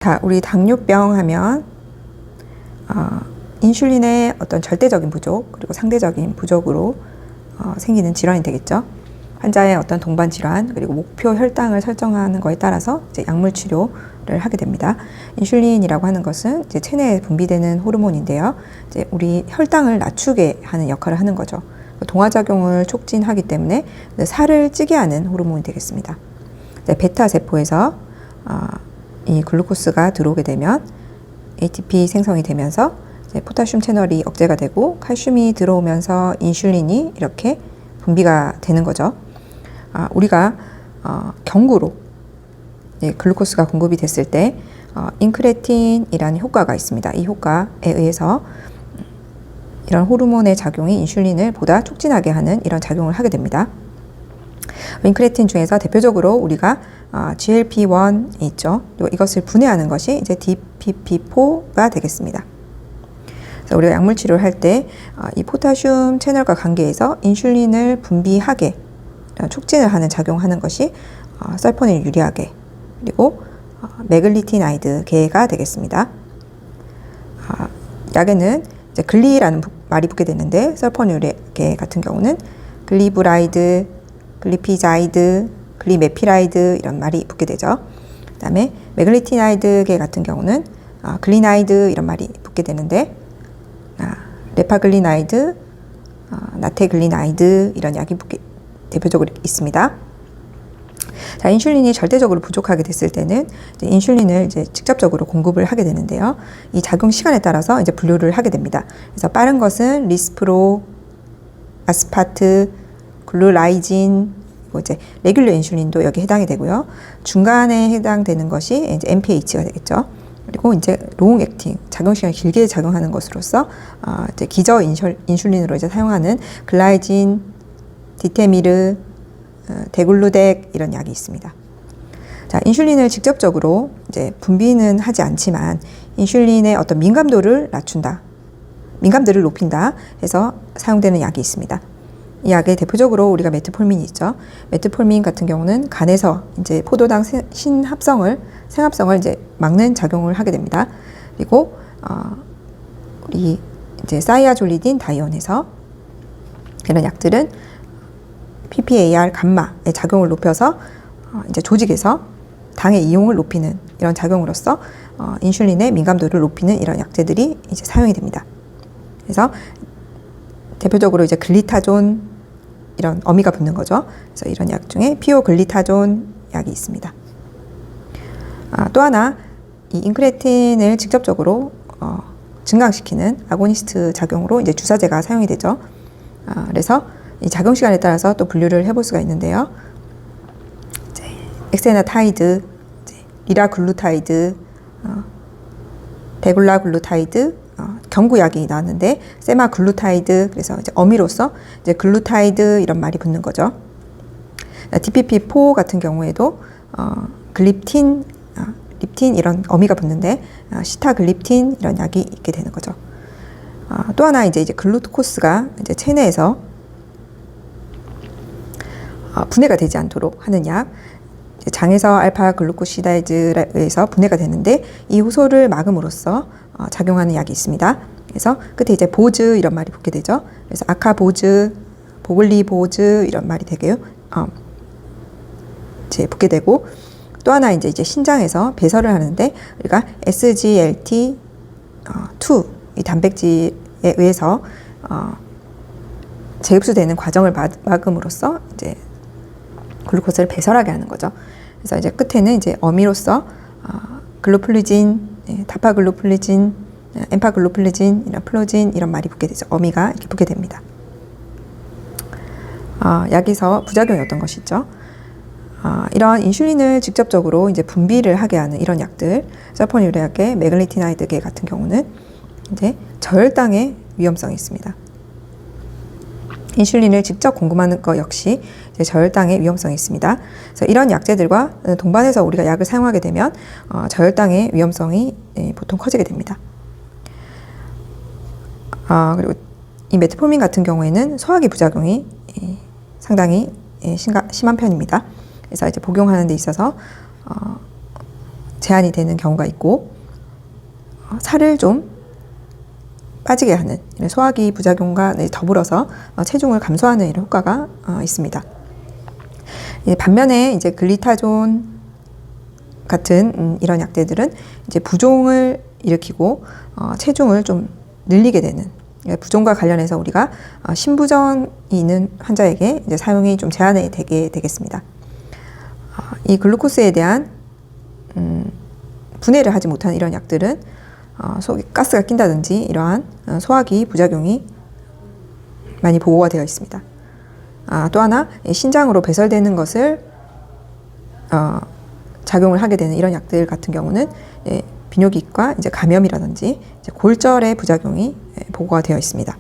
자, 우리 당뇨병 하면 인슐린의 어떤 절대적인 부족 그리고 상대적인 부족으로 생기는 질환이 되겠죠. 환자의 어떤 동반 질환 그리고 목표 혈당을 설정하는 것에 따라서 이제 약물 치료를 하게 됩니다. 인슐린이라고 하는 것은 이제 체내에 분비되는 호르몬인데요. 이제 우리 혈당을 낮추게 하는 역할을 하는 거죠. 동화작용을 촉진하기 때문에 살을 찌게 하는 호르몬이 되겠습니다. 베타 세포에서 이 글루코스가 들어오게 되면 ATP 생성이 되면서 포타슘 채널이 억제가 되고 칼슘이 들어오면서 인슐린이 이렇게 분비가 되는 거죠. 우리가 경구로 글루코스가 공급이 됐을 때 인크레틴이라는 효과가 있습니다. 이 효과에 의해서 이런 호르몬의 작용이 인슐린을 보다 촉진하게 하는 이런 작용을 하게 됩니다. 인크레틴 중에서 대표적으로 우리가 GLP-1이 있죠. 그리고 이것을 분해하는 것이 이제 DPP-4가 되겠습니다. 그래서 우리가 약물 치료를 할 때 이 포타슘 채널과 관계해서 인슐린을 분비하게 촉진을 하는 작용하는 것이 설포닐 유리아계 그리고 메글리티나이드계가 되겠습니다. 약에는 이제 글리라는 말이 붙게 되는데 설포닐 유리아계 같은 경우는 글리브라이드, 글리피자이드, 글리메피라이드 이런 말이 붙게 되죠. 그 다음에 메글리티나이드계 같은 경우는 글리나이드 이런 말이 붙게 되는데 레파글리나이드, 나테글리나이드 이런 약이 대표적으로 있습니다. 자, 인슐린이 절대적으로 부족하게 됐을 때는 이제 인슐린을 이제 직접적으로 공급을 하게 되는데요. 이 작용 시간에 따라서 이제 분류를 하게 됩니다. 그래서 빠른 것은 리스프로, 아스파트, 글루라이진, 이제 레귤러 인슐린도 여기 해당이 되고요. 중간에 해당되는 것이 이제 MPH가 되겠죠. 그리고 이제 롱 액팅, 작용 시간이 길게 작용하는 것으로서 이제 기저 인슐린으로 이제 사용하는 글라이진, 디테미르, 데글루덱 이런 약이 있습니다. 자, 인슐린을 직접적으로 이제 분비는 하지 않지만 인슐린의 어떤 민감도를 낮춘다, 민감도를 높인다 해서 사용되는 약이 있습니다. 이 약에 대표적으로 우리가 메트폴민이 있죠. 메트폴민 같은 경우는 간에서 이제 포도당 생합성을 이제 막는 작용을 하게 됩니다. 그리고 우리 이제 사이아졸리딘 다이온에서 이런 약들은 PPAR 감마의 작용을 높여서 이제 조직에서 당의 이용을 높이는 이런 작용으로서 인슐린의 민감도를 높이는 이런 약제들이 이제 사용이 됩니다. 그래서 대표적으로 이제 글리타존 이런 어미가 붙는 거죠. 그래서 이런 약 중에 피오글리타존 약이 있습니다. 또 하나 이 인크레틴을 직접적으로 증강시키는 아고니스트 작용으로 이제 주사제가 사용이 되죠. 그래서 이 작용 시간에 따라서 또 분류를 해볼 수가 있는데요. 이제 엑세나타이드, 리라글루타이드, 데글라글루타이드 경구약이 나왔는데 세마글루타이드 그래서 이제 어미로서 이제 글루타이드 이런 말이 붙는 거죠. DPP-4 같은 경우에도 글립틴, 립틴 이런 어미가 붙는데 시타글립틴 이런 약이 있게 되는 거죠. 또 하나 이제 글루코스가 이제 체내에서 분해가 되지 않도록 하는 약. 장에서 알파 글루코시다이드에 의해서 분해가 되는데 이 효소를 막음으로써 작용하는 약이 있습니다. 그래서 끝에 이제 보즈 이런 말이 붙게 되죠. 그래서 아카보즈, 보글리보즈 이런 말이 되게요. 이제 붙게 되고 또 하나 이제 신장에서 배설을 하는데 우리가 SGLT2 이 단백질에 의해서 재흡수되는 과정을 막음으로써 이제 글루코스를 배설하게 하는 거죠. 그래서 이제 끝에는 이제 어미로서 글루플리진, 다파글루플리진, 엠파글루플리진, 이런 플로진 이런 말이 붙게 되죠. 어미가 이렇게 붙게 됩니다. 약에서 부작용이 어떤 것이 있죠? 이런 인슐린을 직접적으로 이제 분비를 하게 하는 이런 약들, 설포니르약의 메글리티나이드계 같은 경우는 이제 저혈당의 위험성이 있습니다. 인슐린을 직접 공급하는 것 역시 이제 저혈당의 위험성이 있습니다. 그래서 이런 약제들과 동반해서 우리가 약을 사용하게 되면 저혈당의 위험성이 보통 커지게 됩니다. 그리고 이 메트폴민 같은 경우에는 소화기 부작용이 상당히 심한 편입니다. 그래서 이제 복용하는 데 있어서 제한이 되는 경우가 있고, 살을 좀 빠지게 하는 이런 소화기 부작용과 더불어서 체중을 감소하는 이런 효과가 있습니다. 반면에 이제 글리타존 같은 이런 약제들은 이제 부종을 일으키고 체중을 좀 늘리게 되는, 부종과 관련해서 우리가 심부전이 있는 환자에게 이제 사용이 좀 제한이 되게 되겠습니다. 이 글루코스에 대한 분해를 하지 못하는 이런 약들은 속에 가스가 낀다든지 이러한 소화기 부작용이 많이 보고가 되어 있습니다. 또 하나, 신장으로 배설되는 것을 작용을 하게 되는 이런 약들 같은 경우는 비뇨기과 이제 감염이라든지 이제 골절의 부작용이 보고가 되어 있습니다.